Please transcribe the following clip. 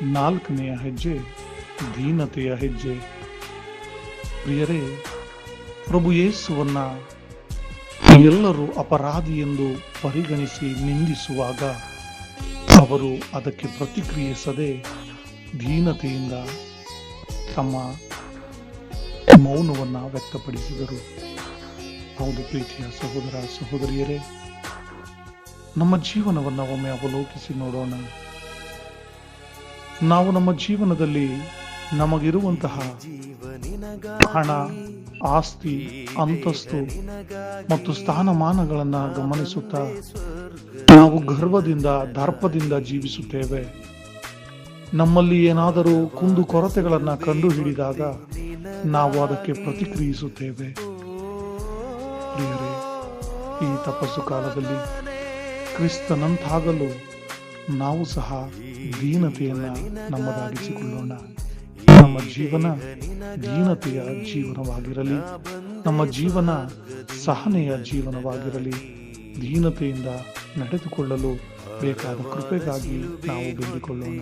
ನಾಲ್ಕನೆಯ ಹೆಜ್ಜೆ ದೀನತೆಯ ಹೆಜ್ಜೆ. ಪ್ರಿಯರೇ, ಪ್ರಭು ಯೇಸುವನ್ನ ಎಲ್ಲರೂ ಅಪರಾಧಿ ಎಂದು ಪರಿಗಣಿಸಿ ನಿಂದಿಸುವಾಗ ಅವರು ಅದಕ್ಕೆ ಪ್ರತಿಕ್ರಿಯಿಸದೆ ದೀನತೆಯಿಂದ ತಮ್ಮ ಮೌನವನ್ನು ವ್ಯಕ್ತಪಡಿಸಿದರು. ಹೌದು ಪ್ರೀತಿಯ ಸಹೋದರ ಸಹೋದರಿಯರೇ, ನಮ್ಮ ಜೀವನವನ್ನು ಒಮ್ಮೆ ಅವಲೋಕಿಸಿ ನೋಡೋಣ. ನಾವು ನಮ್ಮ ಜೀವನದಲ್ಲಿ ನಮಗಿರುವಂತಹ ಹಣ, ಆಸ್ತಿ, ಅಂತಸ್ತು ಮತ್ತು ಸ್ಥಾನಮಾನಗಳನ್ನು ಗಮನಿಸುತ್ತಾ ನಾವು ಗರ್ವದಿಂದ, ದರ್ಪದಿಂದ ಜೀವಿಸುತ್ತೇವೆ. ನಮ್ಮಲ್ಲಿ ಏನಾದರೂ ಕುಂದು ಕೊರತೆಗಳನ್ನು ಕಂಡು ಹಿಡಿದಾಗ ನಾವು ಅದಕ್ಕೆ ಪ್ರತಿಕ್ರಿಯಿಸುತ್ತೇವೆ. ಪ್ರಿಯರೇ, ಈ ತಪಸ್ಸು ಕಾಲದಲ್ಲಿ ಕ್ರಿಸ್ತನಂತಾಗಲು ನಾವು ಸಹ ದೀನತೆಯನ್ನು ನಮ್ಮದಾಗಿಸಿಕೊಳ್ಳೋಣ. ನಮ್ಮ ಜೀವನ ದೀನತೆಯ ಜೀವನವಾಗಿರಲಿ, ನಮ್ಮ ಜೀವನ ಸಹನೆಯ ಜೀವನವಾಗಿರಲಿ. ದೀನತೆಯಿಂದ ನಡೆದುಕೊಳ್ಳಲು ಬೇಕಾದ ಕೃಪೆಗಾಗಿ ನಾವು ಬೇಡಿಕೊಳ್ಳೋಣ.